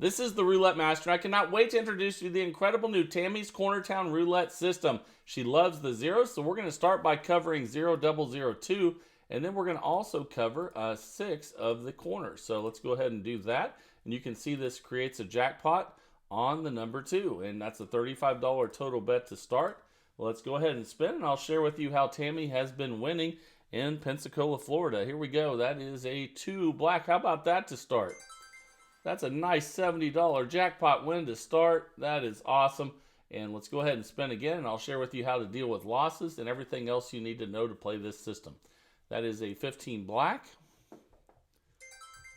This is the Roulette Master, and I cannot wait to introduce you to the incredible new Tammy'S Cornertown Roulette system. She loves the zeros, so we're going to start by covering 0-0-0-2, and then we're going to also cover 6 of the corners. So let's go ahead and do that. And you can see this creates a jackpot on the number 2, and that's a $35 total bet to start. Well, let's go ahead and spin, and I'll share with you how Tammy has been winning in Pensacola, Florida. Here we go. That is a 2 black. How about that to start? That's a nice $70 jackpot win to start. That is awesome. And let's go ahead and spin again, and I'll share with you how to deal with losses and everything else you need to know to play this system. That is a 15 black,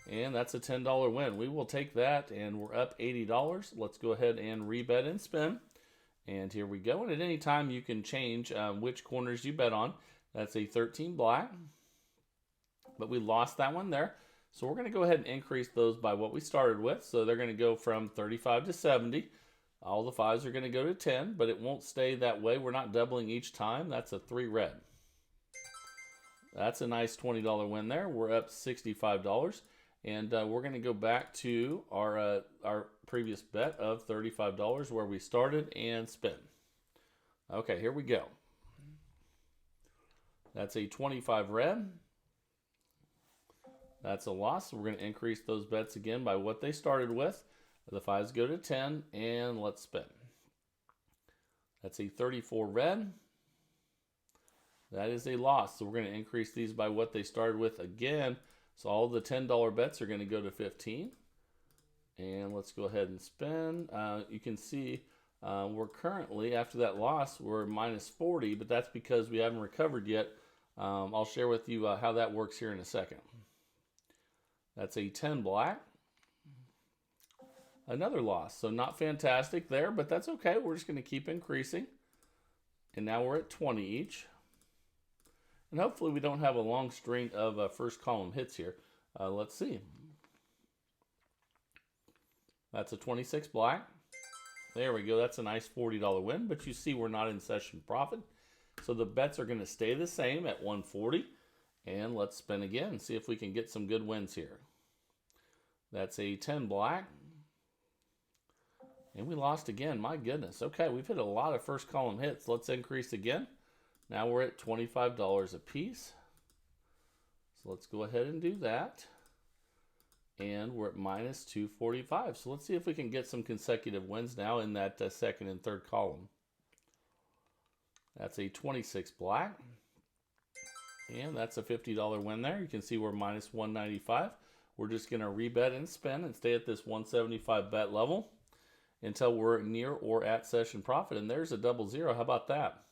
and that's a $10 win. We will take that, and we're up $80. Let's go ahead and rebet and spin. And here we go. And at any time, you can change which corners you bet on. That's a 13 black, but we lost that one there. So we're going to go ahead and increase those by what we started with. So they're going to go from 35 to 70. All the 5s are going to go to 10, but it won't stay that way. We're not doubling each time. That's a 3 red. That's a nice $20 win there. We're up $65. And we're going to go back to our previous bet of $35 where we started and spin. Okay, here we go. That's a 25 red. That's a loss. We're going to increase those bets again by what they started with. The 5s go to 10, and let's spin. That's a 34 red. That is a loss. So we're going to increase these by what they started with again. So all the $10 bets are going to go to 15. And let's go ahead and spin. You can see we're currently, after that loss, we're minus 40, but that's because we haven't recovered yet. I'll share with you how that works here in a second. That's a 10 black. Another loss. So not fantastic there, but that's okay. We're just going to keep increasing. And now we're at 20 each. And hopefully we don't have a long string of first column hits here. Let's see. That's a 26 black. There we go. That's a nice $40 win. But you see we're not in session profit. So the bets are going to stay the same at 140. And let's spin again and see if we can get some good wins here. That's a 10 black. And we lost again. My goodness. Okay, we've hit a lot of first column hits. Let's increase again. Now we're at $25 a piece. So let's go ahead and do that. And we're at minus 245. So let's see if we can get some consecutive wins now in that second and third column. That's a 26 black. And that's a $50 win there. You can see we're minus 195. We're just going to rebet and spin and stay at this 175 bet level until we're near or at session profit. And there's a 00. How about that?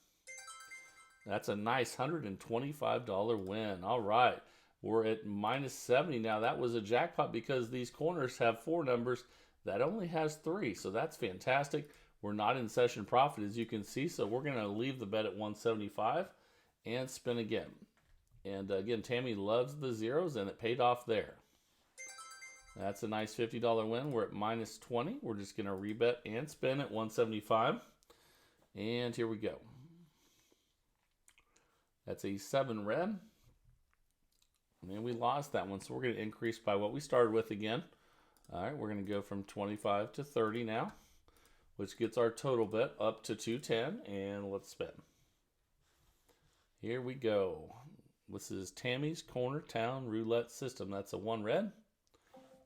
That's a nice $125 win. All right. We're at minus 70 now. That was a jackpot because these corners have 4 numbers. That only has 3. So that's fantastic. We're not in session profit, as you can see. So we're going to leave the bet at 175 and spin again. And again, Tammy loves the zeros, and it paid off there. That's a nice $50 win. We're at minus 20. We're just going to rebet and spin at 175. And here we go. That's a 7 red. And we lost that one, so we're going to increase by what we started with again. All right, we're going to go from 25 to 30 now, which gets our total bet up to 210. And let's spin. Here we go. This is Tammy'S Cornertown Roulette System. That's a 1 red.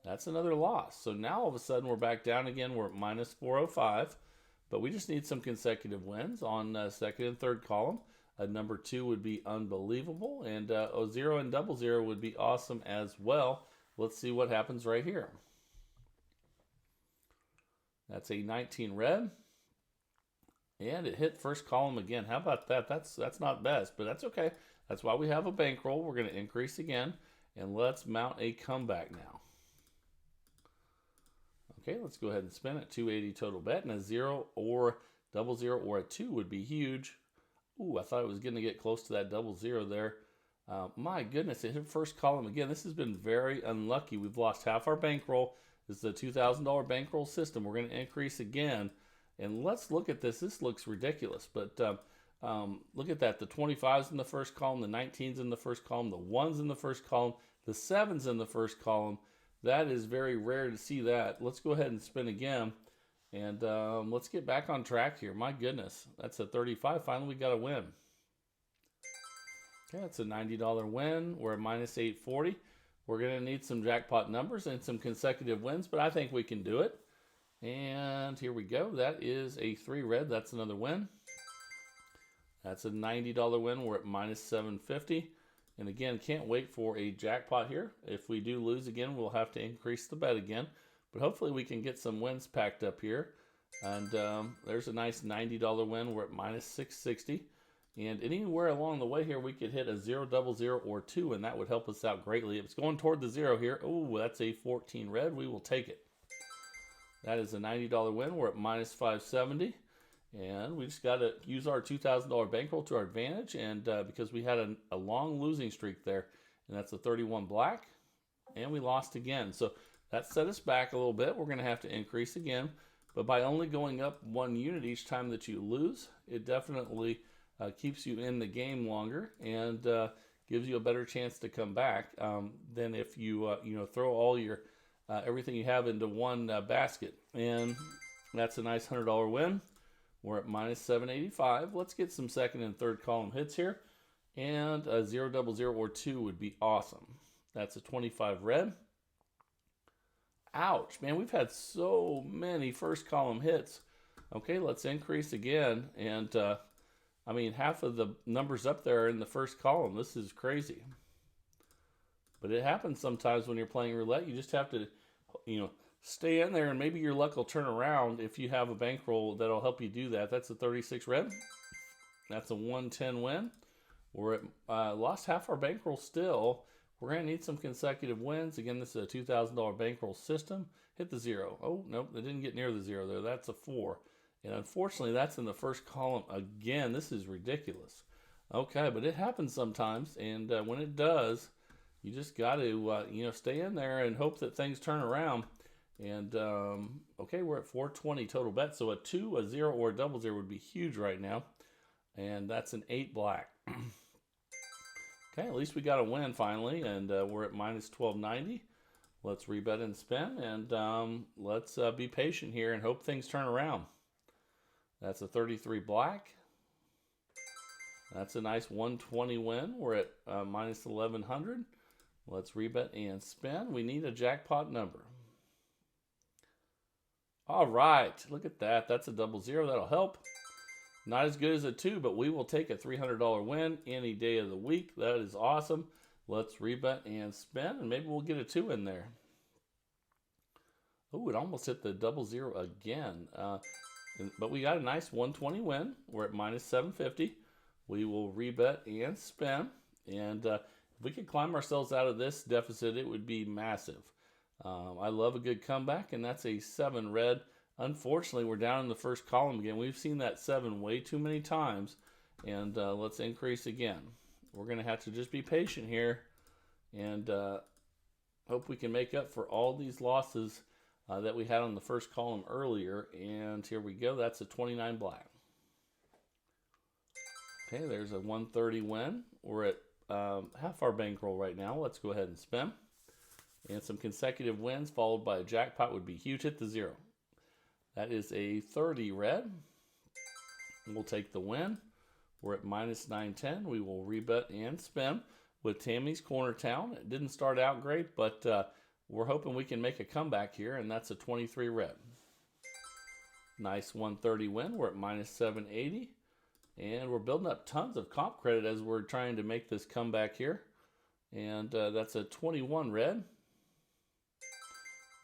That's another loss. So now all of a sudden we're back down again. We're at minus 405. But we just need some consecutive wins on second and third column. Number 2 would be unbelievable. And 0 and 00 would be awesome as well. Let's see what happens right here. That's a 19 red. And it hit first column again. How about that? That's not best, but that's okay. That's why we have a bankroll. We're going to increase again. And let's mount a comeback now. Okay, let's go ahead and spin it. 280 total bet. And a 0 or 00 or a 2 would be huge. Ooh, I thought it was going to get close to that 00 there. My goodness, it hit first column again. This has been very unlucky. We've lost half our bankroll. This is a $2,000 bankroll system. We're going to increase again. And let's look at this. This looks ridiculous, but look at that. The 25s in the first column, the 19s in the first column, the 1s in the first column, the 7s in the first column, That is very rare to see that. Let's go ahead and spin again. And let's get back on track here. My goodness, that's a 35. Finally, we got a win. Okay, that's a $90 win. We're at minus 840. We're going to need some jackpot numbers and some consecutive wins, but I think we can do it. And here we go. That is a 3 red. That's another win. That's a $90 win. We're at minus 750. And again, can't wait for a jackpot here. If we do lose again, we'll have to increase the bet again. But hopefully we can get some wins packed up here. And there's a nice $90 win. We're at minus 660. And anywhere along the way here, we could hit a 0, double 0, or 2, and that would help us out greatly. It's going toward the 0 here. Oh, that's a 14 red. We will take it. That is a $90 win. We're at minus 570. And we just got to use our $2,000 bankroll to our advantage. And because we had a long losing streak there, and that's a 31 black. And we lost again. So that set us back a little bit. We're going to have to increase again. But by only going up 1 unit each time that you lose, it definitely keeps you in the game longer and gives you a better chance to come back than if you throw all your everything you have into one basket. And that's a nice $100 win. We're at minus 785. Let's get some second and third column hits here. And a 0, double 0, or 2 would be awesome. That's a 25 red. Ouch, man, we've had so many first column hits. Okay, let's increase again. And I mean, half of the numbers up there are in the first column. This is crazy. But it happens sometimes when you're playing roulette. You just have to, stay in there, and maybe your luck will turn around if you have a bankroll that'll help you do that. That's a 36 red. That's a 110 win. We're at, lost half our bankroll still. We're going to need some consecutive wins. Again, this is a $2,000 bankroll system. Hit the 0. Oh, nope, they didn't get near the 0 there. That's a 4. And unfortunately, that's in the first column again. This is ridiculous. Okay, but it happens sometimes, and when it does, you just got to stay in there and hope that things turn around. And okay, we're at 420 total bet. So a 2, a 0, or a double 0 would be huge right now. And that's an 8 black. Okay, at least we got a win finally, and we're at minus 1290. Let's rebet and spin, and let's be patient here and hope things turn around. That's a 33 black. That's a nice 120 win. We're at minus 1100. Let's rebet and spin. We need a jackpot number. All right, look at that. That's a double 0. That'll help. Not as good as a 2, but we will take a $300 win any day of the week. That is awesome. Let's rebet and spin, and maybe we'll get a 2 in there. Oh, it almost hit the double 0 again. But we got a nice 120 win. We're at minus 750. We will rebet and spin. And if we could climb ourselves out of this deficit, it would be massive. I love a good comeback, and that's a 7 red. Unfortunately, we're down in the first column again. We've seen that 7 way too many times. And let's increase again. We're going to have to just be patient here and hope we can make up for all these losses that we had on the first column earlier. And here we go. That's a 29 black. Okay, there's a 130 win. We're at half our bankroll right now. Let's go ahead and spin. And some consecutive wins followed by a jackpot would be huge. Hit the 0. That is a 30 red. We'll take the win. We're at minus 910. We will rebet and spin with Tammy'S Corner Town. It didn't start out great, but we're hoping we can make a comeback here, and that's a 23 red. Nice 130 win. We're at minus 780. And we're building up tons of comp credit as we're trying to make this comeback here. And that's a 21 red.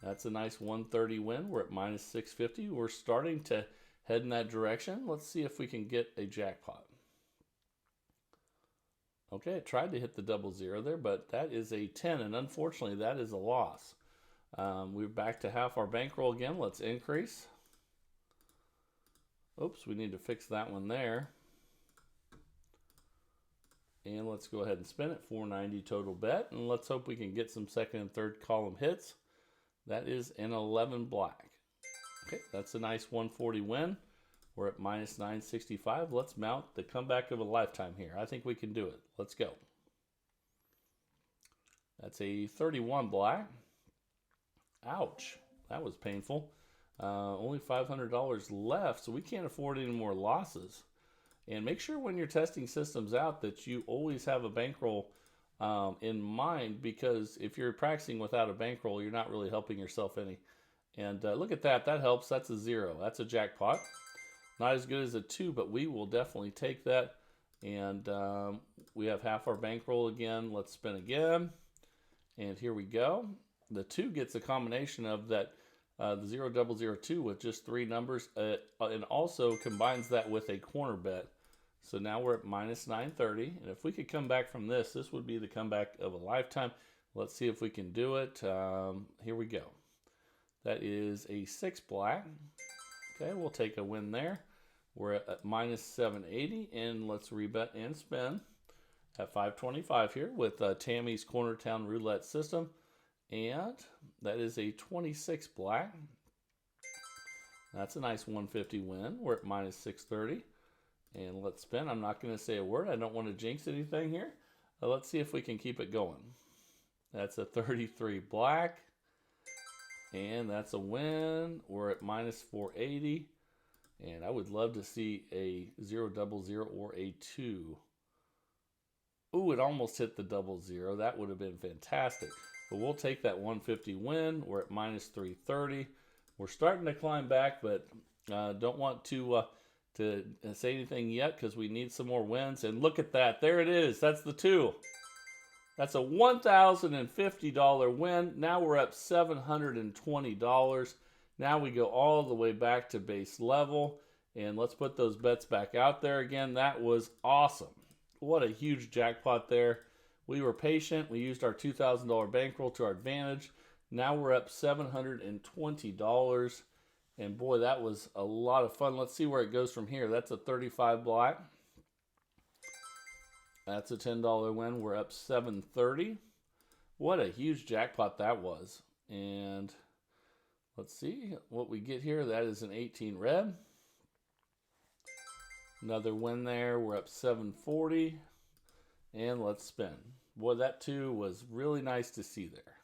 That's a nice 130 win. We're at minus 650. We're starting to head in that direction. Let's see if we can get a jackpot. Okay, it tried to hit the double 0 there, but that is a 10, and unfortunately that is a loss. We're back to half our bankroll again. Let's increase. Oops, we need to fix that one there. And let's go ahead and spin it. 490 total bet, and let's hope we can get some second and third column hits. That is an 11 black. Okay, that's a nice 140 win. We're at minus 965. Let's mount the comeback of a lifetime here. I think we can do it. Let's go. That's a 31 black. Ouch, that was painful. Only $500 left, so we can't afford any more losses. And make sure when you're testing systems out that you always have a bankroll in mind, because if you're practicing without a bankroll, you're not really helping yourself any. And look at that, that helps. That's a 0. That's a jackpot. Not as good as a 2, but we will definitely take that. And we have half our bankroll again. Let's spin again. And here we go. The 2 gets a combination of that the 0002 with just 3 numbers, and also combines that with a corner bet. So now we're at minus 930, and if we could come back from this, this would be the comeback of a lifetime. Let's see if we can do it. Here we go. That is a 6 black. Okay, we'll take a win there. We're at minus 780, and let's rebet and spin at 525 here with Tammy'S Corner Town Roulette system. And that is a 26 black. That's a nice 150 win. We're at minus 630. And let's spin. I'm not going to say a word. I don't want to jinx anything here. Let's see if we can keep it going. That's a 33 black. And that's a win. We're at minus 480. And I would love to see a 000 or a 2. Ooh, it almost hit the 00. That would have been fantastic. But we'll take that 150 win. We're at minus 330. We're starting to climb back, but don't want to say anything yet because we need some more wins. And look at that. There it is. That's the 2. That's a $1,050 win. Now we're up $720. Now we go all the way back to base level. And let's put those bets back out there again. That was awesome. What a huge jackpot there. We were patient. We used our $2,000 bankroll to our advantage. Now we're up $720. And boy, that was a lot of fun. Let's see where it goes from here. That's a 35 black. That's a $10 win. We're up $730. What a huge jackpot that was. And let's see what we get here. That is an 18 red. Another win there. We're up $740. And let's spin. Boy, that 2 was really nice to see there.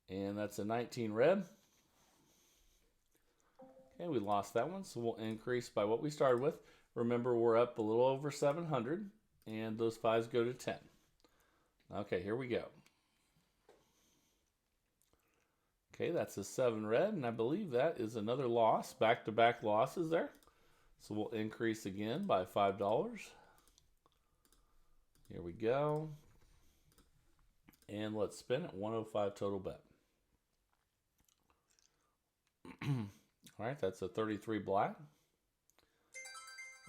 And that's a 19 red. Okay, we lost that one, so we'll increase by what we started with. Remember, we're up a little over 700, and those 5s go to 10. Okay, here we go. Okay, that's a 7 red, and I believe that is another loss. Back-to-back losses there. So we'll increase again by $5. Here we go. And let's spin at 105 total bet. All right, that's a 33 black.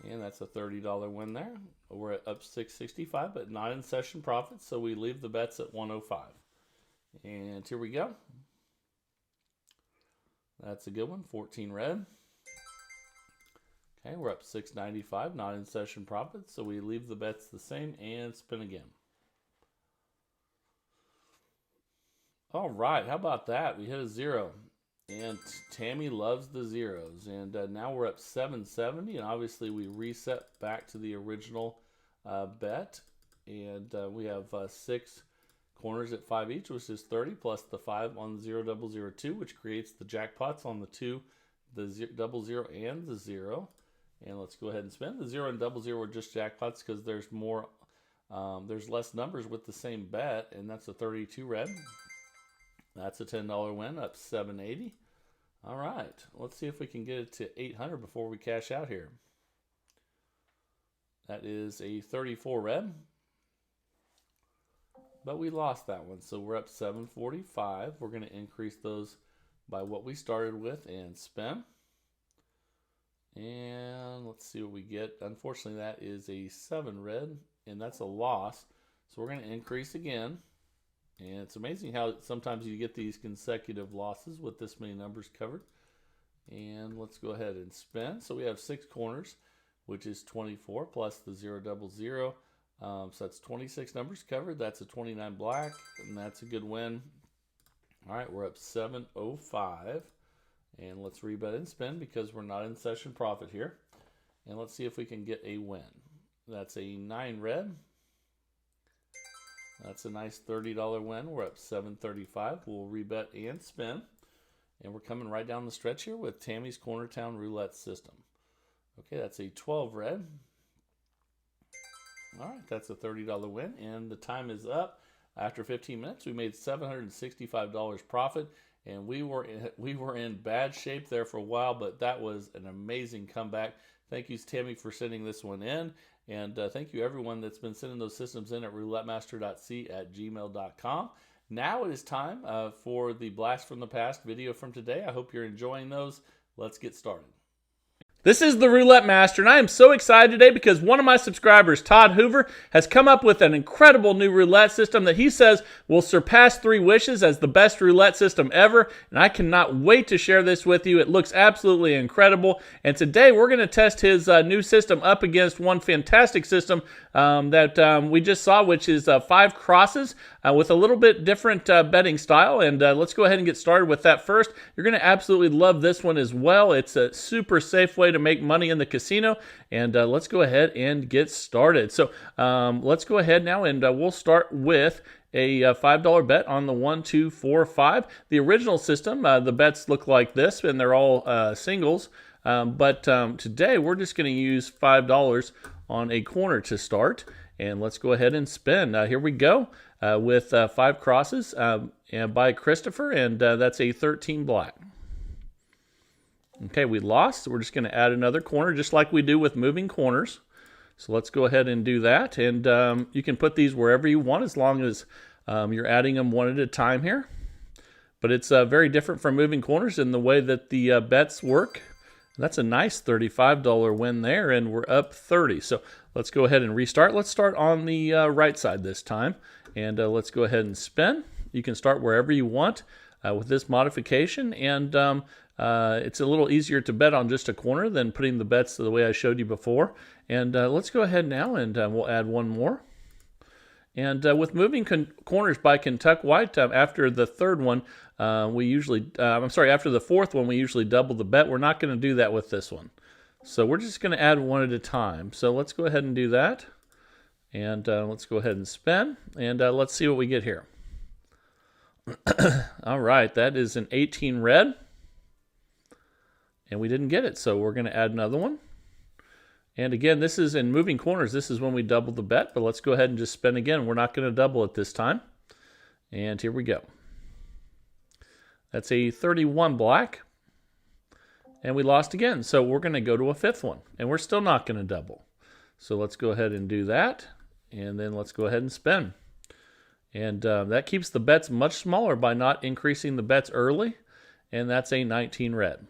And that's a $30 win there. We're at up 665, but not in session profit, so we leave the bets at 105. And here we go. That's a good one, 14 red. Okay, we're up 695, not in session profit, so we leave the bets the same and spin again. All right, how about that? We hit a 0. And Tammy loves the zeros. And now we're up 770. And obviously we reset back to the original bet. And we have 6 corners at 5 each, which is 30, plus the 5 on the 0002, which creates the jackpots on the 2, the 00 and the 0. And let's go ahead and spin. The 0 and 00 are just jackpots because there's more, there's less numbers with the same bet. And that's a 32 red. That's a $10 win, up 780. All right, let's see if we can get it to 800 before we cash out here. That is a 34 red. But we lost that one, so we're up 745. We're going to increase those by what we started with and spin. And let's see what we get. Unfortunately, that is a 7 red, and that's a loss. So we're going to increase again. And it's amazing how sometimes you get these consecutive losses with this many numbers covered. And let's go ahead and spin. So we have 6 corners, which is 24 plus the 000. So that's 26 numbers covered. That's a 29 black, and that's a good win. All right, we're up 705. And let's rebet and spin because we're not in session profit here. And let's see if we can get a win. That's a 9 red. That's a nice $30 win. We're up $7.35. We'll rebet and spin. And we're coming right down the stretch here with Tammy's Cornertown Roulette system. Okay, that's a 12 red. All right, that's a $30 win. And the time is up. After 15 minutes, we made $765 profit. And we were in bad shape there for a while, but that was an amazing comeback. Thank you, Tammy, for sending this one in. And thank you, everyone that's been sending those systems in at roulettemaster.c@gmail.com. Now it is time for the Blast from the Past video from today. I hope you're enjoying those. Let's get started. This is the Roulette Master, and I am so excited today because one of my subscribers, Todd Hoover, has come up with an incredible new roulette system that he says will surpass 3 Wishes as the best roulette system ever, and I cannot wait to share this with you. It looks absolutely incredible, and today we're going to test his new system up against one fantastic system that we just saw, which is 5 crosses with a little bit different betting style, and let's go ahead and get started with that first. You're going to absolutely love this one as well. It's a super safe way to make money in the casino, and let's go ahead and get started. So let's go ahead now, and we'll start with a $5 bet on the 1, 2, 4, 5. The original system, the bets look like this, and they're all singles, but today we're just going to use $5 on a corner to start, and let's go ahead and spin. Here we go with 5 crosses and by Christopher, and that's a 13 black. Okay, we lost. We're just going to add another corner just like we do with moving corners. So let's go ahead and do that. And you can put these wherever you want as long as you're adding them one at a time here. But it's very different from moving corners in the way that the bets work. That's a nice $35 win there, and we're up 30. So let's go ahead and restart. Let's start on the right side this time. And let's go ahead and spin. You can start wherever you want with this modification. And it's a little easier to bet on just a corner than putting the bets the way I showed you before. And let's go ahead now, and we'll add one more. And with moving corners by Kentucky White, after the third one, we usually, after the fourth one, we usually double the bet. We're not going to do that with this one. So we're just going to add one at a time. So let's go ahead and do that. And let's go ahead and spin. And let's see what we get here. All right, that is an 18 red. And we didn't get it, so we're going to add another one. And again, this is in moving corners. This is when we double the bet, but let's go ahead and just spin again. We're not going to double it this time. And here we go. That's a 31 black. And we lost again, so we're going to go to a 5th one. And we're still not going to double. So let's go ahead and do that. And then let's go ahead and spin. And that keeps the bets much smaller by not increasing the bets early. And that's a 19 red.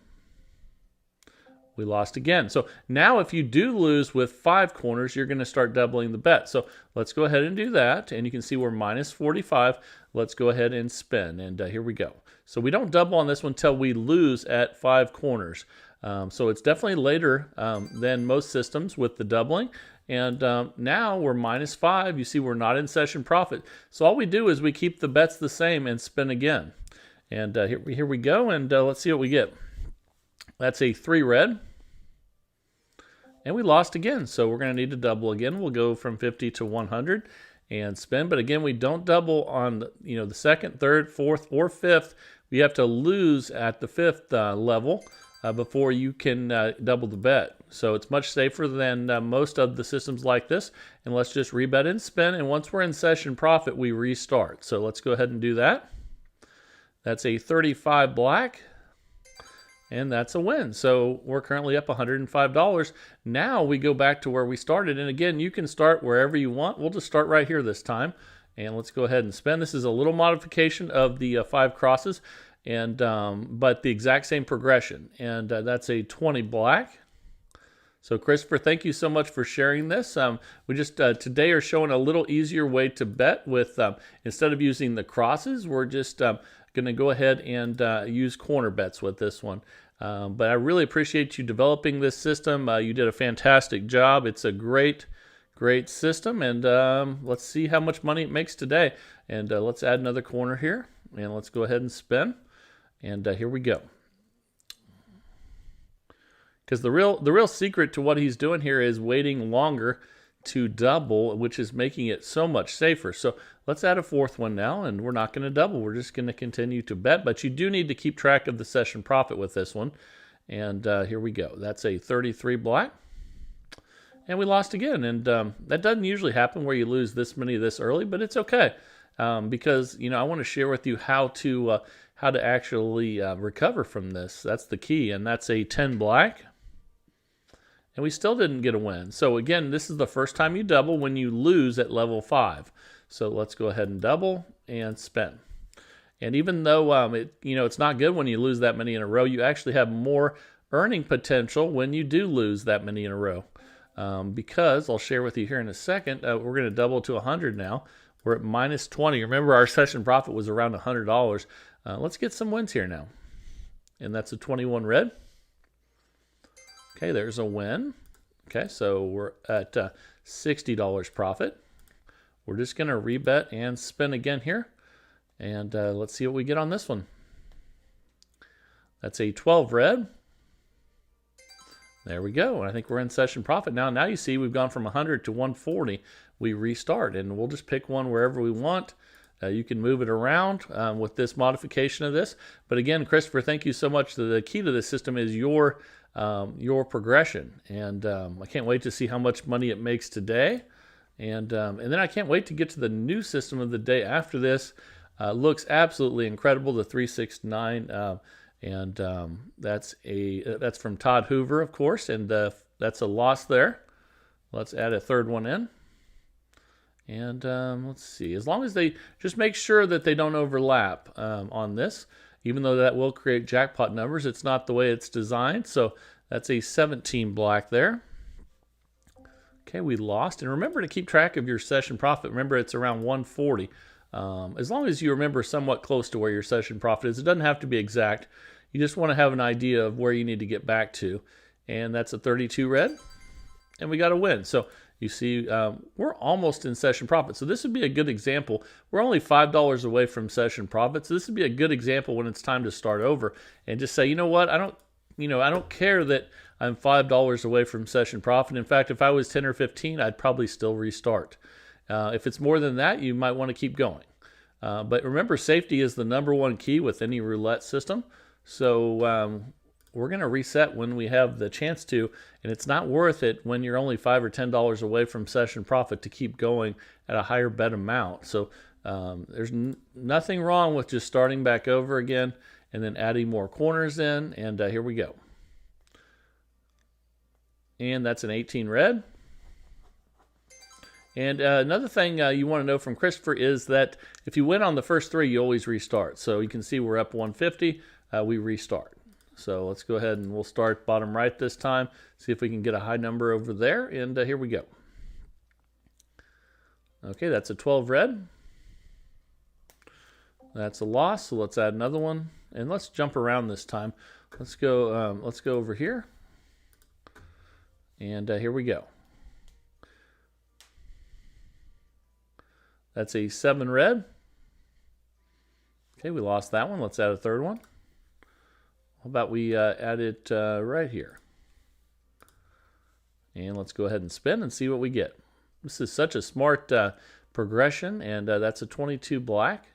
We lost again. So now if you do lose with 5 corners, you're going to start doubling the bet. So let's go ahead and do that. And you can see we're minus 45. Let's go ahead and spin. And here we go. So we don't double on this one until we lose at 5 corners. So it's definitely later than most systems with the doubling. And now we're minus 5. You see we're not in session profit. So all we do is we keep the bets the same and spin again. And here we go. And let's see what we get. That's a 3 red. And we lost again, so we're going to need to double again. We'll go from 50 to 100 and spin. But again, we don't double on the 2nd, 3rd, 4th, or 5th. We have to lose at the 5th level before you can double the bet. So it's much safer than most of the systems like this. And let's just rebet and spin. And once we're in session profit, we restart. So let's go ahead and do that. That's a 35 black. And that's a win. So we're currently up $105. Now we go back to where we started. And again, you can start wherever you want. We'll just start right here this time. And let's go ahead and spin. This is a little modification of the 5 crosses, and but the exact same progression. And that's a 20 black. So Christopher, thank you so much for sharing this. We just today are showing a little easier way to bet with, instead of using the crosses, we're just going to go ahead and use corner bets with this one. But I really appreciate you developing this system. You did a fantastic job. It's a great system. And let's see how much money it makes today. And let's add another corner here. And let's go ahead and spin. And here we go. Because the real secret to what he's doing here is waiting longer to double, which is making it so much safer. So let's add a fourth one now, and we're not going to double. We're just going to continue to bet, but you do need to keep track of the session profit with this one. And here we go. That's a 33 black. And we lost again. And that doesn't usually happen where you lose this many this early, but it's okay. Because, you know, I want to share with you how to actually recover from this. That's the key. And that's a 10 black. And we still didn't get a win. So again, this is the first time you double when you lose at level 5. So let's go ahead and double and spin. And even though it's not good when you lose that many in a row, you actually have more earning potential when you do lose that many in a row. Because I'll share with you here in a second, we're going to double to 100 now. We're at minus 20. Remember, our session profit was around $100. Let's get some wins here now. And that's a 21 red. Okay, there's a win. Okay, so we're at $60 profit. We're just going to rebet and spin again here. And let's see what we get on this one. That's a 12 red. There we go. And I think we're in session profit now. Now you see we've gone from 100 to 140. We restart, and we'll just pick one wherever we want. You can move it around with this modification of this. But again, Christopher, thank you so much. The key to this system is your progression. And I can't wait to see how much money it makes today. And then I can't wait to get to the new system of the day after this. Looks absolutely incredible, the 369. That's from Todd Hoover, of course, and that's a loss there. Let's add a third one in. And let's see, as long as they just make sure that they don't overlap on this, even though that will create jackpot numbers, it's not the way it's designed. So that's a 17 black there. Okay, we lost. And remember to keep track of your session profit. Remember, it's around 140. As long as you remember somewhat close to where your session profit is, it doesn't have to be exact. You just want to have an idea of where you need to get back to. And that's a 32 red. And we got a win. So you see, we're almost in session profit. So this would be a good example. We're only $5 away from session profit. So this would be a good example when it's time to start over and just say, you know what, I don't care that I'm $5 away from session profit. In fact, if I was 10 or 15, I'd probably still restart. If it's more than that, you might want to keep going. But remember, safety is the #1 key with any roulette system. So we're going to reset when we have the chance to, and it's not worth it when you're only $5 or $10 away from session profit to keep going at a higher bet amount. So there's nothing wrong with just starting back over again and then adding more corners in, and here we go. And that's an 18 red. And another thing you want to know from Christopher is that if you win on the first 3, you always restart. So you can see we're up 150, we restart. So let's go ahead and we'll start bottom right this time, see if we can get a high number over there, and here we go. Okay, that's a 12 red. That's a loss, so let's add another one, and let's jump around this time. Let's go over here, and here we go. That's a 7 red. Okay, we lost that one. Let's add a third one. How about we add it right here? And let's go ahead and spin and see what we get. This is such a smart progression, and that's a 22 black.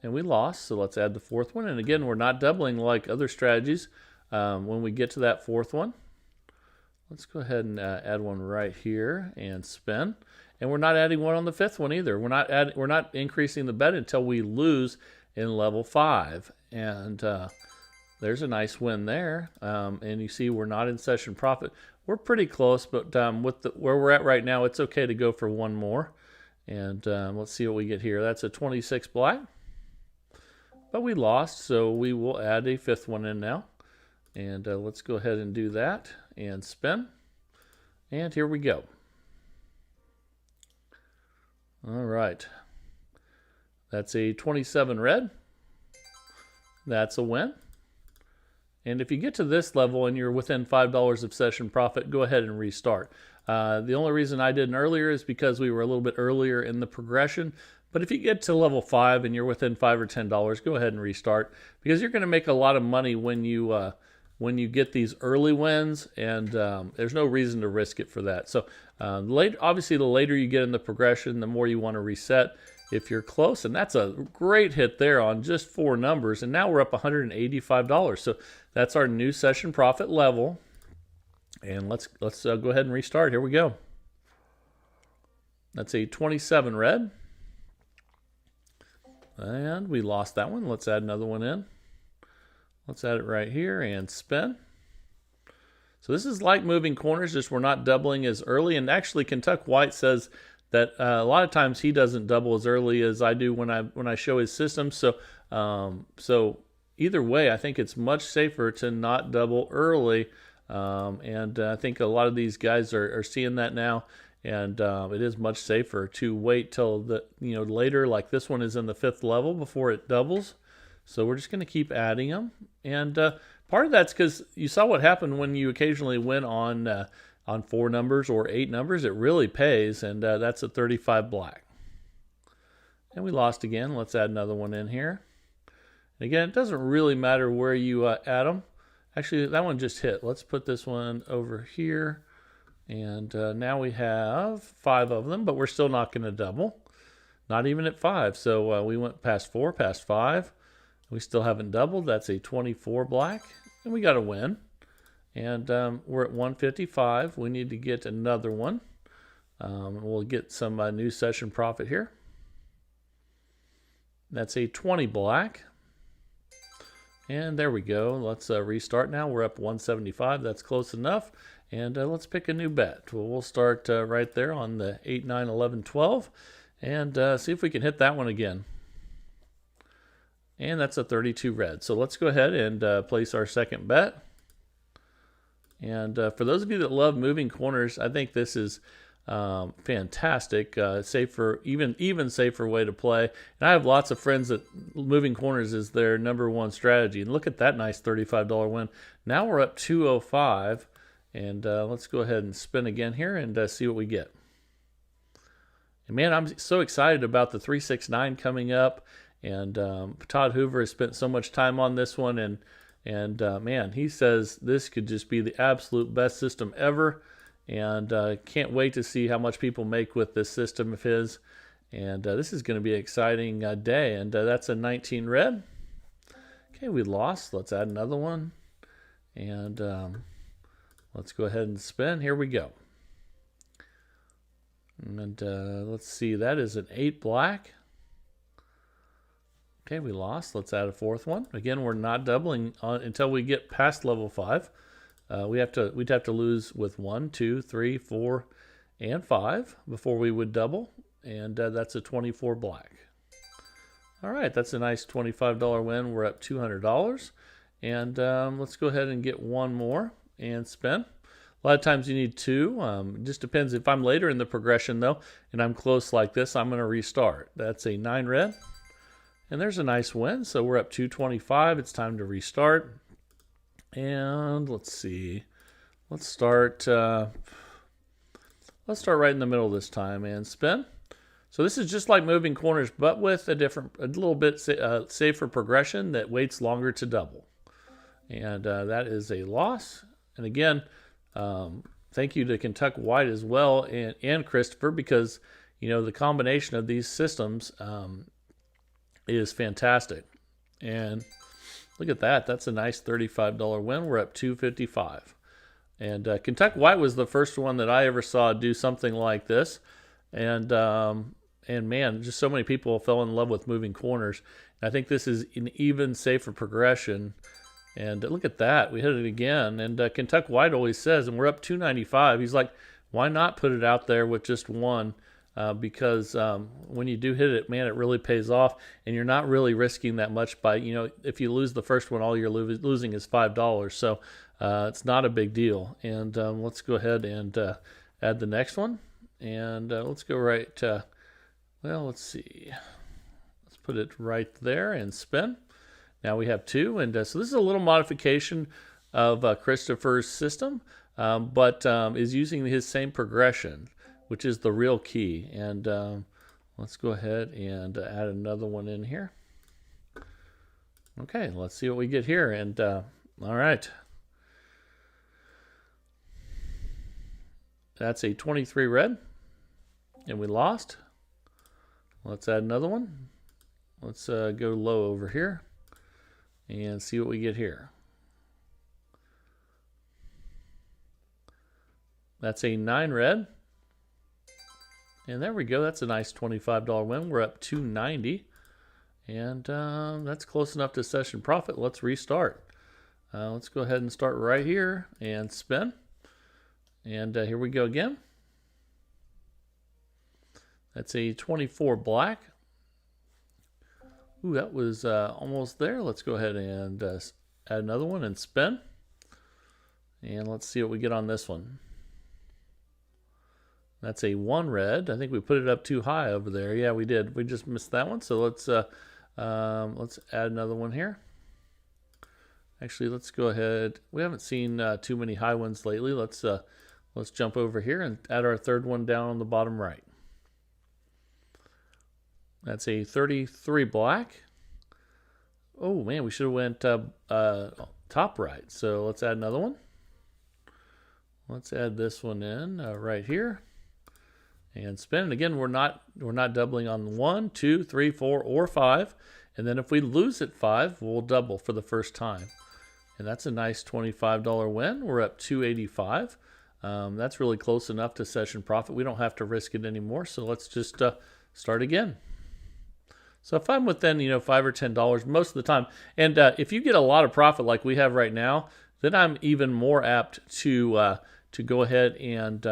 And we lost, so let's add the fourth one. And again, we're not doubling like other strategies when we get to that fourth one. Let's go ahead and add one right here and spin. And we're not adding one on the fifth one either. We're not increasing the bet until we lose in level 5. And there's a nice win there. And you see we're not in session profit. We're pretty close, but with where we're at right now, it's okay to go for one more. And let's see what we get here. That's a 26 black. But we lost, so we will add a fifth one in now. And let's go ahead and do that and spin. And here we go. All right. That's a 27 red. That's a win. And if you get to this level and you're within $5 of session profit, go ahead and restart. The only reason I didn't earlier is because we were a little bit earlier in the progression. But if you get to level 5 and you're within $5 or $10, go ahead and restart, because you're going to make a lot of money when you when you get these early wins, and there's no reason to risk it for that. So obviously the later you get in the progression, the more you want to reset if you're close. And that's a great hit there on just 4 numbers. And now we're up $185. So that's our new session profit level. And let's go ahead and restart. Here we go. That's a 27 red. And we lost that one. Let's add another one in. Let's add it right here and spin. So this is like moving corners, just we're not doubling as early. And actually, Kentucky White says that a lot of times he doesn't double as early as I do when I show his system. So either way, I think it's much safer to not double early. And I think a lot of these guys are seeing that now. And it is much safer to wait till later, like this one is in the 5th level before it doubles. So we're just going to keep adding them. And part of that's because you saw what happened when you occasionally win on 4 numbers or 8 numbers. It really pays, and that's a 35 black. And we lost again. Let's add another one in here. And again, it doesn't really matter where you add them. Actually, that one just hit. Let's put this one over here. And now we have 5 of them, but we're still not going to double. Not even at 5. So we went past 4, past 5. We still haven't doubled. That's a 24 black. And we got a win. And we're at 155. We need to get another one. We'll get some new session profit here. That's a 20 black. And there we go. Let's restart now. We're up 175. That's close enough. And let's pick a new bet. Well, we'll start right there on the 8, 9, 11, 12. And see if we can hit that one again. And that's a 32 red. So let's go ahead and place our second bet. And for those of you that love moving corners, I think this is fantastic. Safer, even safer way to play. And I have lots of friends that moving corners is their #1 strategy. And look at that nice $35 win. Now we're up 205. And let's go ahead and spin again here and see what we get. And man, I'm so excited about the 369 coming up. And Todd Hoover has spent so much time on this one, and man, he says this could just be the absolute best system ever, and can't wait to see how much people make with this system of his. And this is going to be an exciting day. And that's a 19 red. Okay, we lost. Let's add another one, and let's go ahead and spin. Here we go. And let's see, that is an 8 black. Okay, we lost. Let's add a 4th one. Again, we're not doubling until we get past level 5. We'd have to lose with 1, 2, 3, 4, and 5 before we would double. And that's a 24 black. All right, that's a nice $25 win. We're up $200. And let's go ahead and get one more and spin. A lot of times you need 2. It just depends. If I'm later in the progression, though, and I'm close like this, I'm going to restart. That's a 9 red. And there's a nice win. So we're up 225. It's time to restart. And let's see. Let's start right in the middle this time and spin. So this is just like moving corners, but with a little bit safer progression that waits longer to double. And that is a loss. And again, thank you to Kentucky White as well and Christopher, because the combination of these systems is fantastic. And look at that. That's a nice $35 win. We're up $255. And Kentucky White was the first one that I ever saw do something like this. And man, just so many people fell in love with moving corners. And I think this is an even safer progression. And look at that. We hit it again. And Kentucky White always says, and we're up $295. He's like, why not put it out there with just one? Because when you do hit it, man, it really pays off, and you're not really risking that much by, if you lose the first one, all you're losing is $5. So it's not a big deal. And let's go ahead and add the next one. And let's go right, let's see. Let's put it right there and spin. Now we have 2. And so this is a little modification of Christopher's system, but is using his same progression, which is the real key. And let's go ahead and add another one in here. Okay, let's see what we get here. And all right, That's a 23 red. And we lost. Let's add another one. Let's go low over here and see what we get here. That's a 9 red. And there we go. That's a nice $25 win. We're up $290. And that's close enough to session profit. Let's restart. Let's go ahead and start right here and spin. And here we go again. That's a 24 black. Ooh, that was almost there. Let's go ahead and add another one and spin. And let's see what we get on this one. That's a 1 red. I think we put it up too high over there. Yeah, we did. We just missed that one. So let's add another one here. Actually, let's go ahead. We haven't seen too many high ones lately. Let's jump over here and add our third one down on the bottom right. That's a 33 black. Oh man, we should have went top right. So let's add another one. Let's add this one in right here and spin. And again, we're not doubling on 1, 2, 3, 4, or 5. And then if we lose at 5, we'll double for the first time. And that's a nice $25 win. We're up $285. That's really close enough to session profit. We don't have to risk it anymore. So let's just start again. So if I'm within, $5 or $10 most of the time, and if you get a lot of profit like we have right now, then I'm even more apt to go ahead and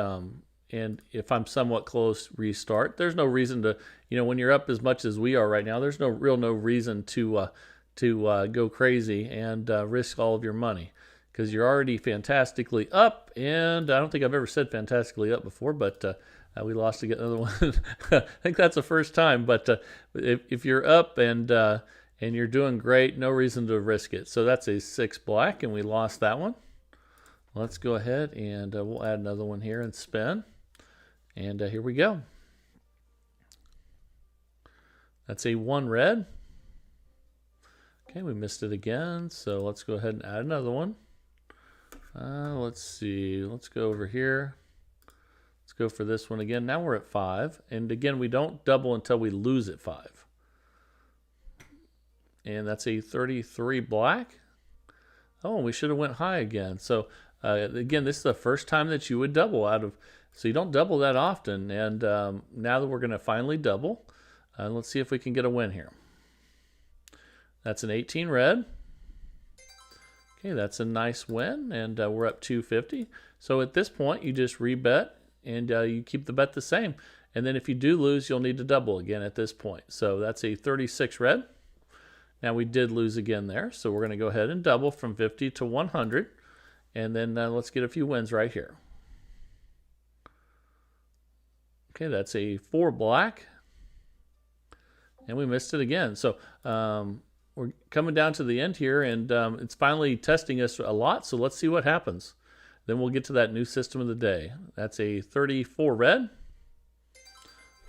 if I'm somewhat close, restart. There's no reason to, when you're up as much as we are right now, there's no reason to go crazy and risk all of your money, because you're already fantastically up. And I don't think I've ever said fantastically up before, but we lost to get another one. I think that's the first time. But if you're up and you're doing great, no reason to risk it. So that's a 6 black, and we lost that one. Let's go ahead and we'll add another one here and spin. And here we go. That's a 1 red. Okay, we missed it again. So let's go ahead and add another one. Let's see. Let's go over here. Let's go for this one again. Now we're at 5. And again, we don't double until we lose at 5. And that's a 33 black. Oh, we should have went high again. So again, this is the first time that you would double out of, so you don't double that often. And now that we're going to finally double, let's see if we can get a win here. That's an 18 red. Okay, that's a nice win, and we're up $250. So at this point, you just rebet, and you keep the bet the same. And then if you do lose, you'll need to double again at this point. So that's a 36 red. Now we did lose again there, so we're going to go ahead and double from 50 to 100. And then let's get a few wins right here. Okay, that's a 4 black. And we missed it again. So we're coming down to the end here, and it's finally testing us a lot. So let's see what happens. Then we'll get to that new system of the day. That's a 34 red.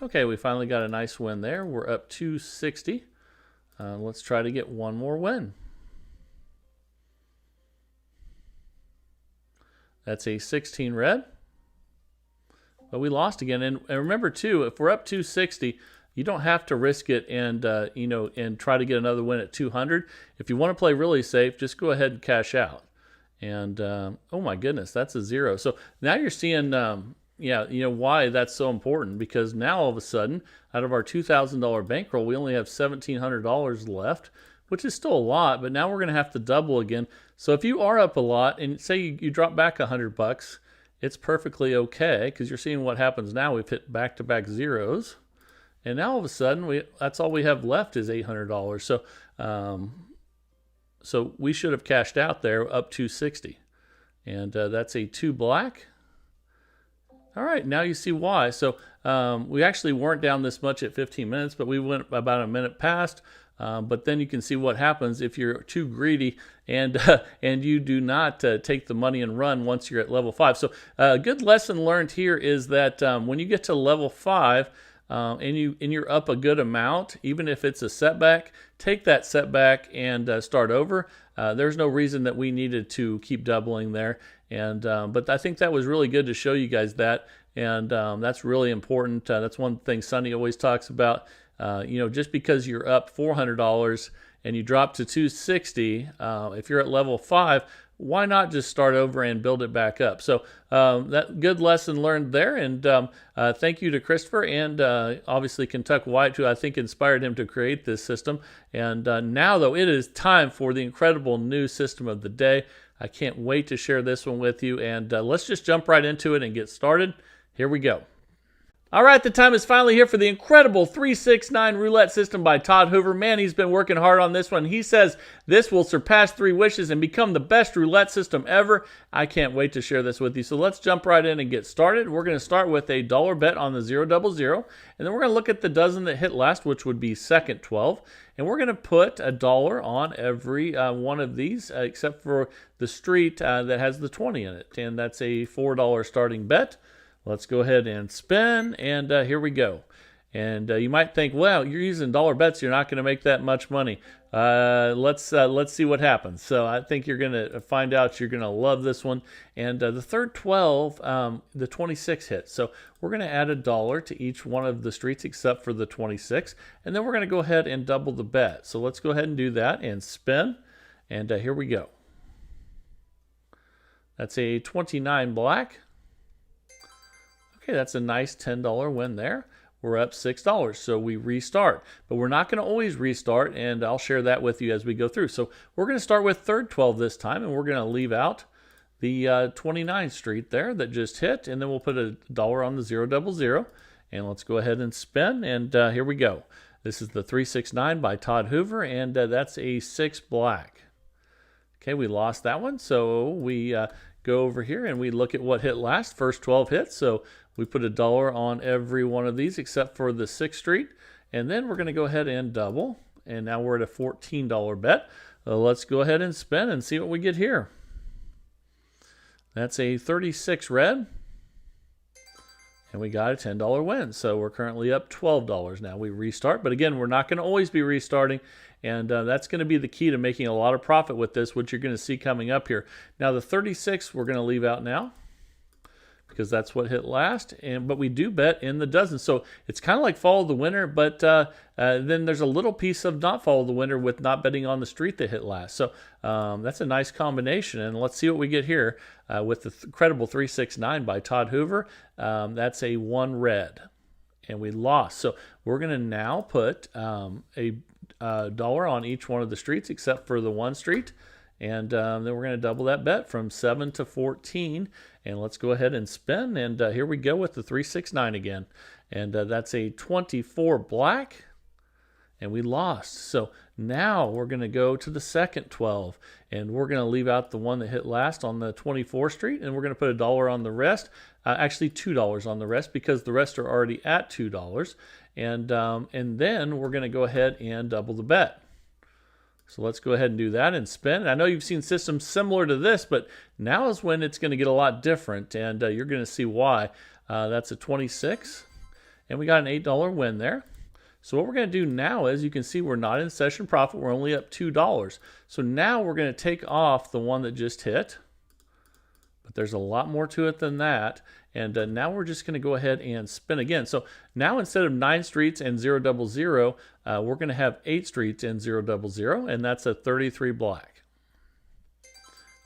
Okay, we finally got a nice win there. We're up 260. Let's try to get one more win. That's a 16 red. But we lost again. And remember too, if we're up 260, you don't have to risk it and and try to get another win at 200. If you want to play really safe, just go ahead and cash out. And oh my goodness, that's a 0. So now you're seeing why that's so important, because now all of a sudden, out of our $2,000 bankroll, we only have $1,700 left, which is still a lot, but now we're going to have to double again. So if you are up a lot and say you drop back $100, it's perfectly okay, because you're seeing what happens now. We've hit back-to-back zeros, and now all of a sudden that's all we have left is $800. So we should have cashed out there up 260, and that's a 2 black. All right, now you see why. So we actually weren't down this much at 15 minutes, but we went about a minute past. But then you can see what happens if you're too greedy and you do not take the money and run once you're at level 5. So a good lesson learned here is that when you get to level 5 and you're up a good amount, even if it's a setback, take that setback and start over. there's no reason that we needed to keep doubling there. And but I think that was really good to show you guys that. And that's really important. That's one thing Sonny always talks about. You know, just because you're up $400 and you drop to $260, if you're at level 5, why not just start over and build it back up? So that good lesson learned there. And thank you to Christopher and obviously Kentucky White, who I think inspired him to create this system. And now, though, it is time for the incredible new system of the day. I can't wait to share this one with you. And let's just jump right into it and get started. Here we go. All right, the time is finally here for the incredible 369 roulette system by Todd Hoover. Man, he's been working hard on this one. He says this will surpass 3 wishes and become the best roulette system ever. I can't wait to share this with you. So let's jump right in and get started. We're going to start with a dollar bet on the 000, and then we're going to look at the dozen that hit last, which would be second 12. And we're going to put $1 on every one of these, except for the street that has the 20 in it. And that's a $4 starting bet. Let's go ahead and spin, and here we go. And you might think, well, you're using dollar bets, you're not going to make that much money. Let's see what happens. So I think you're going to find out you're going to love this one. And the third 12, the 26 hit. So we're going to add $1 to each one of the streets except for the 26. And then we're going to go ahead and double the bet. So let's go ahead and do that and spin. And here we go. That's a 29 black. Okay, that's a nice $10 win there. We're up $6, so we restart. But we're not going to always restart, and I'll share that with you as we go through. So we're going to start with third 12 this time, and we're going to leave out the 29th street there that just hit, and then we'll put $1 on the 000. And let's go ahead and spin, and here we go. This is the 369 by Todd Hoover, and that's a 6 black. Okay, we lost that one, so we go over here and we look at what hit last. First 12 hits, so we put $1 on every one of these except for the 6th street. And then we're going to go ahead and double. And now we're at a $14 bet. Let's go ahead and spin and see what we get here. That's a 36 red. And we got a $10 win. So we're currently up $12 now. We restart. But again, we're not going to always be restarting. And that's going to be the key to making a lot of profit with this, which you're going to see coming up here. Now the 36 we're going to leave out now, because that's what hit last. But we do bet in the dozen. So it's kind of like follow the winner, but then there's a little piece of not follow the winner with not betting on the street that hit last. So that's a nice combination. And let's see what we get here with the incredible 369 by Todd Hoover. That's a 1 red. And we lost. So we're going to now put $1 on each one of the streets except for the 1 street. And then we're going to double that bet from 7 to 14. And let's go ahead and spin. And here we go with the 369 again. And that's a 24 black. And we lost. So now we're going to go to the second 12. And we're going to leave out the one that hit last on the 24th street. And we're going to put $1 on the rest. Actually $2 on the rest, because the rest are already at $2. And then we're going to go ahead and double the bet. So let's go ahead and do that and spin. And I know you've seen systems similar to this, but now is when it's going to get a lot different, and you're going to see why. That's a 26, and we got an $8 win there. So what we're going to do now is, you can see we're not in session profit. We're only up $2. So now we're going to take off the one that just hit, but there's a lot more to it than that. And now we're just going to go ahead and spin again. So now instead of 9 streets and 000, we're going to have 8 streets and 000, and that's a 33 black.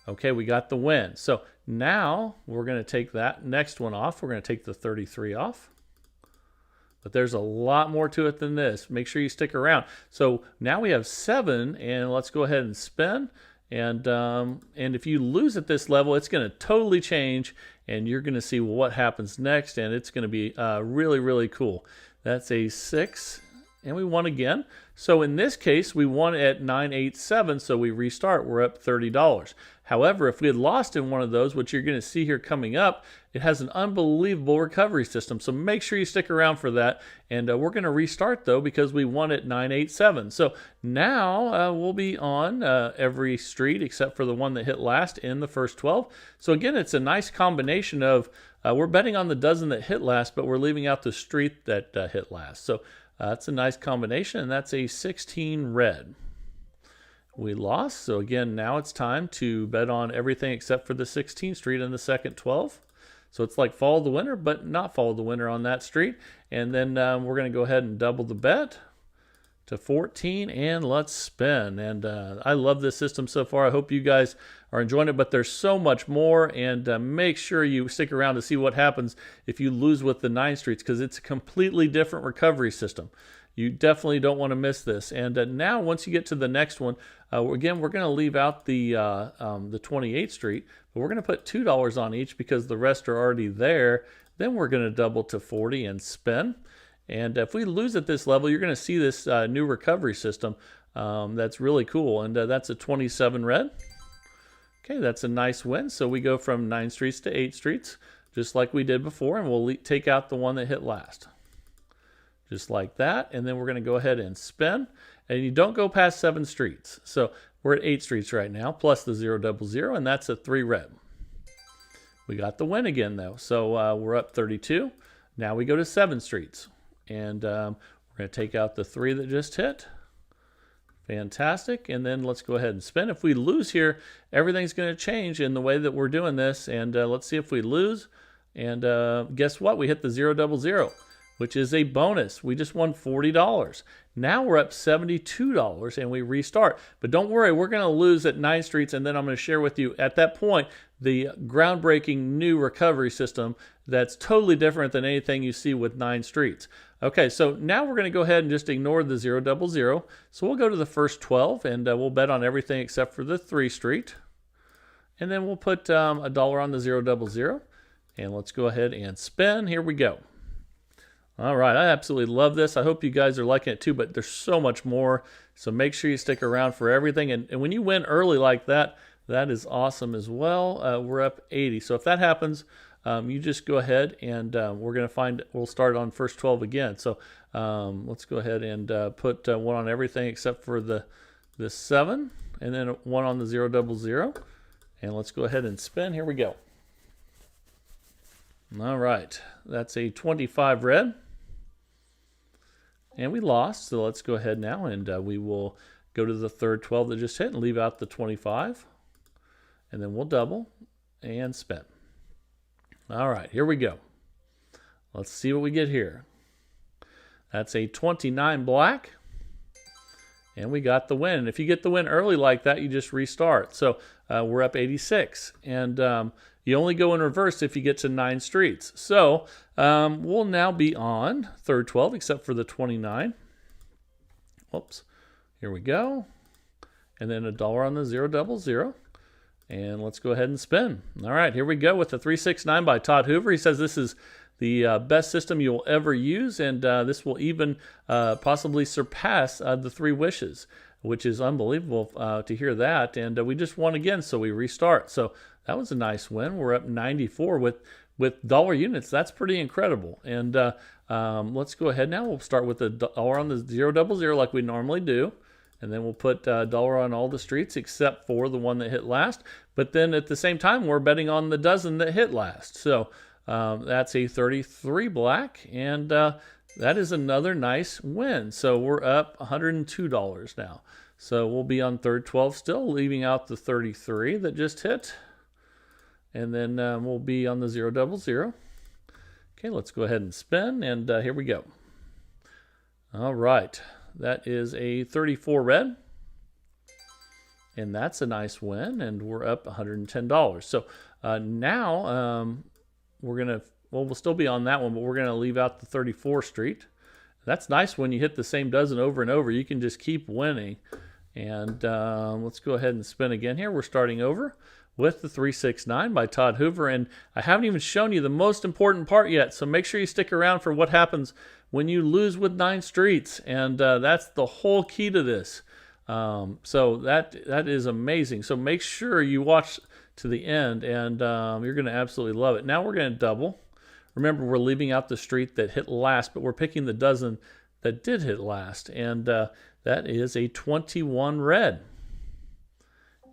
Okay, we got the win. So now we're going to take that next one off. We're going to take the 33 off. But there's a lot more to it than this. Make sure you stick around. So now we have 7, and let's go ahead and spin. And if you lose at this level, it's going to totally change, and you're going to see what happens next, and it's going to be really, really cool. That's a 6, and we won again. So in this case, we won at 987, so we restart. We're up $30. However, if we had lost in one of those, which you're going to see here coming up, it has an unbelievable recovery system. So make sure you stick around for that. And we're going to restart, though, because we won at 987. So now we'll be on every street except for the one that hit last in the first 12. So again, it's a nice combination of we're betting on the dozen that hit last, but we're leaving out the street that hit last. So that's a nice combination, and that's a 16 red. We lost. So again, now it's time to bet on everything except for the 16th street and the second 12. So it's like follow the winner, but not follow the winner on that street. And then we're going to go ahead and double the bet to 14, and let's spin. And I love this system so far. I hope you guys are enjoying it, but there's so much more, and make sure you stick around to see what happens if you lose with the 9 streets, because it's a completely different recovery system. You definitely don't want to miss this. And now once you get to the next one, again, we're going to leave out the 28th street, but we're going to put $2 on each because the rest are already there. Then we're going to double to 40 and spin. And if we lose at this level, you're going to see this new recovery system that's really cool. And that's a 27 red. Okay, that's a nice win. So we go from 9 streets to 8 streets, just like we did before, and we'll take out the one that hit last. Just like that. And then we're going to go ahead and spin. And you don't go past 7 streets. So we're at 8 streets right now, plus the 000, and that's a 3 red. We got the win again, though. So we're up 32. Now we go to 7 streets. And we're going to take out the 3 that just hit. Fantastic. And then let's go ahead and spin. If we lose here, everything's going to change in the way that we're doing this. And let's see if we lose. And guess what? We hit the 000, which is a bonus. We just won $40. Now we're up $72 and we restart. But don't worry, we're going to lose at 9 streets, and then I'm going to share with you at that point the groundbreaking new recovery system that's totally different than anything you see with 9 streets. Okay, so now we're going to go ahead and just ignore the 000. So we'll go to the first 12, and we'll bet on everything except for the 3 street. And then we'll put $1 on the 000. And let's go ahead and spin. Here we go. All right, I absolutely love this. I hope you guys are liking it too, but there's so much more. So make sure you stick around for everything. And when you win early like that, that is awesome as well. We're up 80. So if that happens, you just go ahead and we'll start on first 12 again. So let's go ahead and put 1 on everything except for the 7, and then 1 on the 000. And let's go ahead and spin. Here we go. All right, that's a 25 red. And we lost, so let's go ahead now and we will go to the third 12 that just hit and leave out the 25. And then we'll double and spin. All right, here we go. Let's see what we get here. That's a 29 black. And we got the win. And if you get the win early like that, you just restart. So we're up 86. And you only go in reverse if you get to 9 streets. So we'll now be on third 12 except for the 29. Whoops. Here we go. And then $1 on the 000. And let's go ahead and spin. All right, here we go with the 369 by Todd Hoover. He says this is the best system you'll ever use, and this will even possibly surpass the 3 wishes, which is unbelievable to hear that. And we just won again, so we restart. So that was a nice win. We're up 94 with dollar units. That's pretty incredible. And let's go ahead now. We'll start with $1 on the 000 like we normally do. And then we'll put $1 on all the streets except for the one that hit last. But then at the same time, we're betting on the dozen that hit last. So that's a 33 black. And that is another nice win. So we're up $102 now. So we'll be on third 12 still, leaving out the 33 that just hit. And then we'll be on the 000. Okay, let's go ahead and spin. And here we go. All right. That is a 34 red. And that's a nice win. And we're up $110. So now we'll still be on that one, but we're going to leave out the 34th street. That's nice when you hit the same dozen over and over. You can just keep winning. And let's go ahead and spin again here. We're starting over with the 369 by Todd Hoover. And I haven't even shown you the most important part yet. So make sure you stick around for what happens when you lose with 9 streets. And that's the whole key to this. So that is amazing. So make sure you watch to the end, and you're going to absolutely love it. Now we're going to double. Remember, we're leaving out the street that hit last, but we're picking the dozen that did hit last. And that is a 21 red.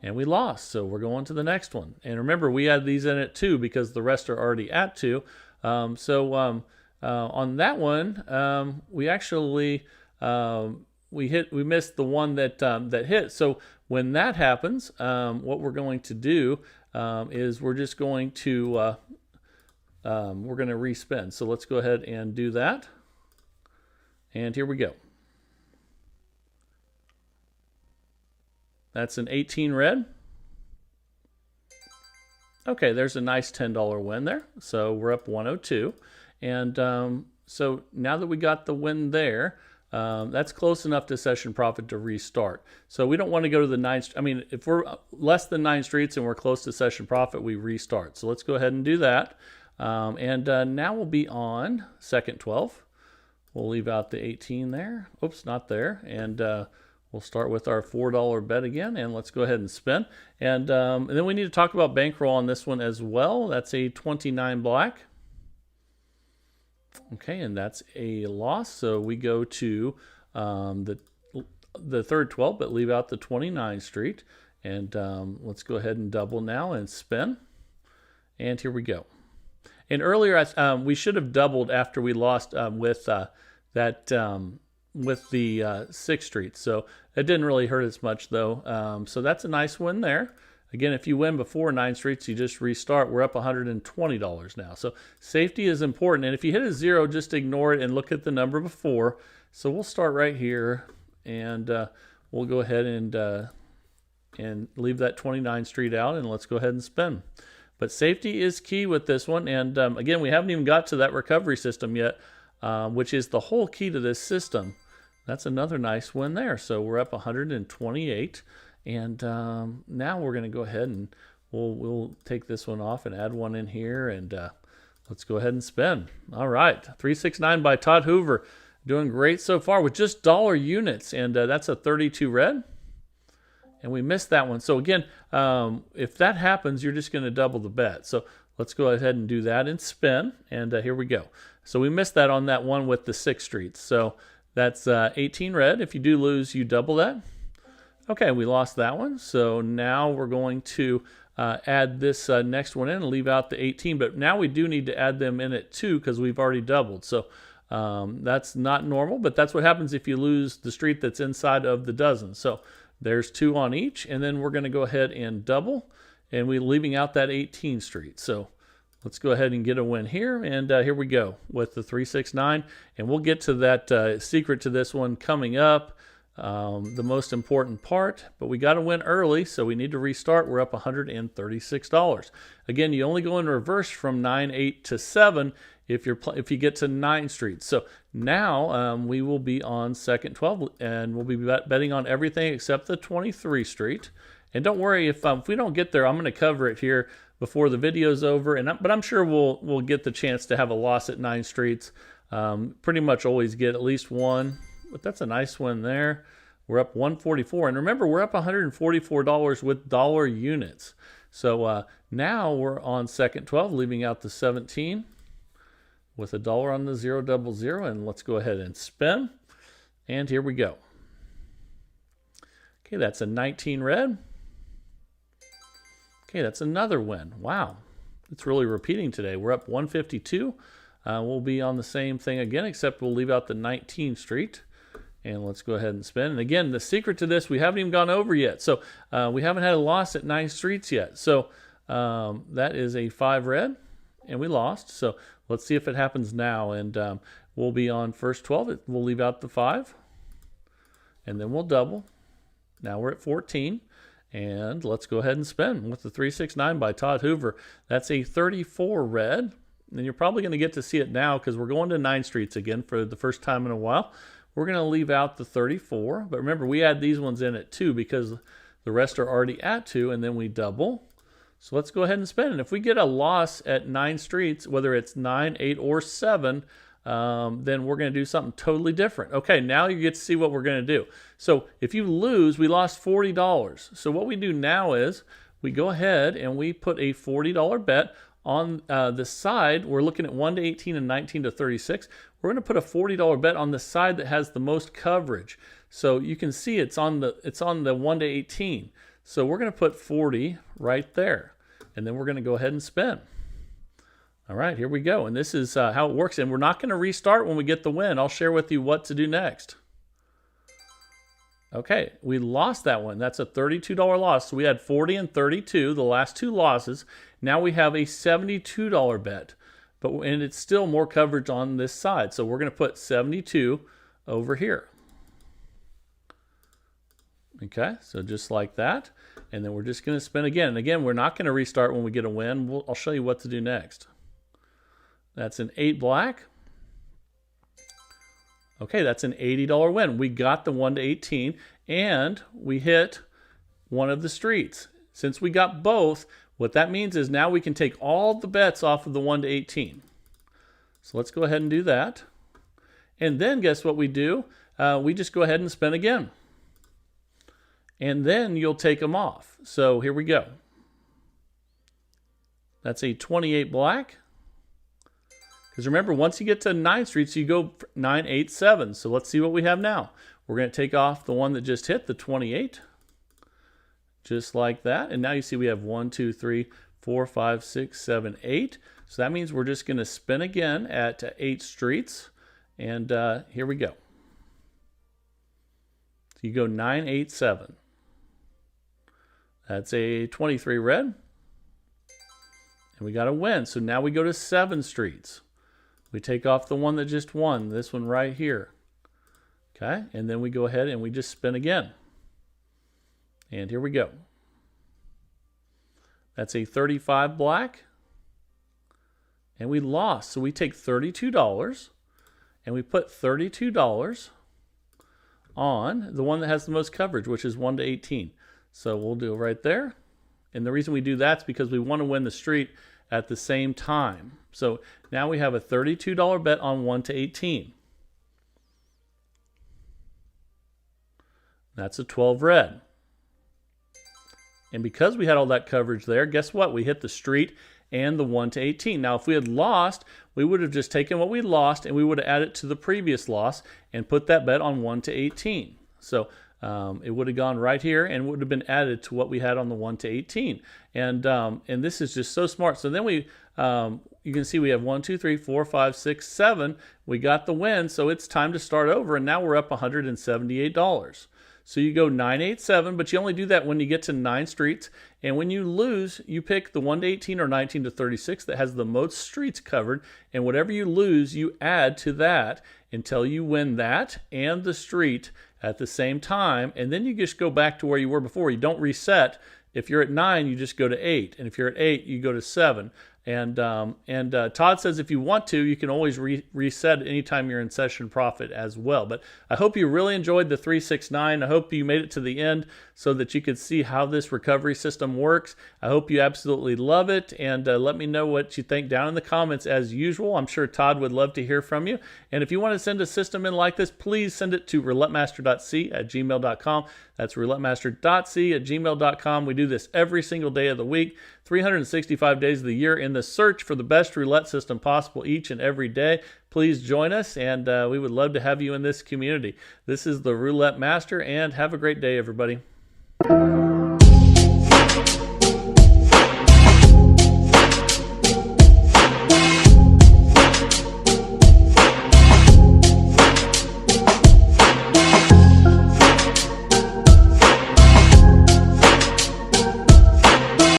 And we lost, so we're going to the next one. And remember, we had these in at 2 because the rest are already at 2. On that one, we actually we missed the one that that hit. So when that happens, what we're going to do is we're just going to we're going to respin. So let's go ahead and do that. And here we go. That's an 18 red. Okay, there's a nice $10 win there. So we're up 102. And so now that we got the win there, that's close enough to session profit to restart. So we don't want to go to the 9. I mean, if we're less than 9 streets and we're close to session profit, we restart. So let's go ahead and do that. Now we'll be on second 12. We'll leave out the 18 there. Oops, not there. And we'll start with our $4 bet again, and let's go ahead and spin. And then we need to talk about bankroll on this one as well. That's a 29 black. Okay, and that's a loss. So we go to the third 12, but leave out the 29 street. And let's go ahead and double now and spin. And here we go. And earlier, we should have doubled after we lost with the 6th street. So it didn't really hurt as much though. So that's a nice win there. Again, if you win before 9 streets, you just restart. We're up $120 now. So safety is important. And if you hit a 0, just ignore it and look at the number before. So we'll start right here, and we'll go ahead and leave that 29 street out, and let's go ahead and spin. But safety is key with this one. And again, we haven't even got to that recovery system yet, which is the whole key to this system. That's another nice win there. So we're up 128. And now we're going to go ahead and we'll take this one off and add one in here. And let's go ahead and spin. All right. 369 by Todd Hoover. Doing great so far with just dollar units. And that's a 32 red. And we missed that one. So again, if that happens, you're just going to double the bet. So let's go ahead and do that and spin. And here we go. So we missed that on that one with the 6 streets. So that's 18 red. If you do lose, you double that. Okay, we lost that one. So now we're going to add this next one in and leave out the 18. But now we do need to add them in at 2 because we've already doubled. So that's not normal, but that's what happens if you lose the street that's inside of the dozen. So there's 2 on each, and then we're going to go ahead and double, and we're leaving out that 18 street. So let's go ahead and get a win here, and here we go with the 369, and we'll get to that secret to this one coming up, the most important part, but we got to win early, so we need to restart. We're up $136. Again, you only go in reverse from 9, 8 to 7 if you get to 9 streets. So now we will be on second 12, and we'll be betting on everything except the 23 street. And don't worry, if we don't get there, I'm going to cover it here before the video's over. But I'm sure we'll get the chance to have a loss at 9 streets. Pretty much always get at least one. But that's a nice one there. We're up 144, and remember, we're up $144 with dollar units. So now we're on second 12, leaving out the 17. With $1 on the 000, and let's go ahead and spin. And here we go. Okay, that's a 19 red. Okay, that's another win. Wow, it's really repeating today. We're up 152. We'll be on the same thing again, except we'll leave out the 19 street. And let's go ahead and spin. And again, the secret to this, we haven't even gone over yet. So we haven't had a loss at 9 streets yet. So that is a 5 red, and we lost. So let's see if it happens now, and we'll be on first 12. We'll leave out the 5, and then we'll double. Now we're at 14, and let's go ahead and spin with the 369 by Todd Hoover. That's a 34 red, and you're probably going to get to see it now because we're going to 9 streets again for the first time in a while. We're going to leave out the 34, but remember, we add these ones in at 2 because the rest are already at 2, and then we double. So let's go ahead and spin. And if we get a loss at 9 streets, whether it's 9, 8, or 7, then we're going to do something totally different. Okay, now you get to see what we're going to do. So if you lose, we lost $40. So what we do now is we go ahead and we put a $40 bet on the side. We're looking at 1 to 18 and 19 to 36. We're going to put a $40 bet on the side that has the most coverage. So you can see it's on the 1 to 18. So we're going to put 40 right there, and then we're going to go ahead and spin. All right, here we go. And this is how it works. And we're not going to restart when we get the win. I'll share with you what to do next. Okay, we lost that one. That's a $32 loss. So we had 40 and 32, the last two losses. Now we have a $72 bet, and it's still more coverage on this side. So we're going to put 72 over here. Okay, so just like that. And then we're just going to spin again. And again, we're not going to restart when we get a win. I'll show you what to do next. That's an 8 black. Okay, that's an $80 win. We got the 1 to 18, and we hit one of the streets. Since we got both, what that means is now we can take all the bets off of the 1 to 18. So let's go ahead and do that. And then guess what we do? We just go ahead and spin again. And then you'll take them off. So here we go. That's a 28 black. Because remember, once you get to 9 streets, you go 9, 8, 7. So let's see what we have now. We're going to take off the one that just hit, the 28. Just like that. And now you see we have 1, 2, 3, 4, 5, 6, 7, 8. So that means we're just going to spin again at 8 streets. And here we go. So you go 9, 8, 7. That's a 23 red. And we got a win. So now we go to 7 streets. We take off the one that just won, this one right here. Okay, and then we go ahead and we just spin again. And here we go. That's a 35 black. And we lost. So we take $32 and we put $32 on the one that has the most coverage, which is 1 to 18. So we'll do it right there. And the reason we do that is because we want to win the street at the same time. So now we have a $32 bet on 1 to 18. That's a 12 red. And because we had all that coverage there, guess what? We hit the street and the 1 to 18. Now, if we had lost, we would have just taken what we lost and we would have added to the previous loss and put that bet on 1 to 18. So it would have gone right here and would have been added to what we had on the 1 to 18. And this is just so smart. So then we, you can see we have 1, 2, 3, 4, 5, 6, 7. We got the win, so it's time to start over. And now we're up $178. So you go 9, 8, 7, but you only do that when you get to 9 streets. And when you lose, you pick the 1 to 18 or 19 to 36 that has the most streets covered. And whatever you lose, you add to that until you win that and the street at the same time. And then you just go back to where you were before. You don't reset. If you're at 9, you just go to 8. And if you're at 8, you go to 7. And Todd says if you want to, you can always reset anytime you're in session profit as well. But I hope you really enjoyed the 369. I hope you made it to the end so that you could see how this recovery system works. I hope you absolutely love it. And let me know what you think down in the comments as usual. I'm sure Todd would love to hear from you. And if you want to send a system in like this, please send it to roulettemaster.c@gmail.com. That's roulettemaster.c@gmail.com. We do this every single day of the week, 365 days of the year, in the search for the best roulette system possible each and every day. Please join us, and we would love to have you in this community. This is the Roulette Master, and have a great day, everybody.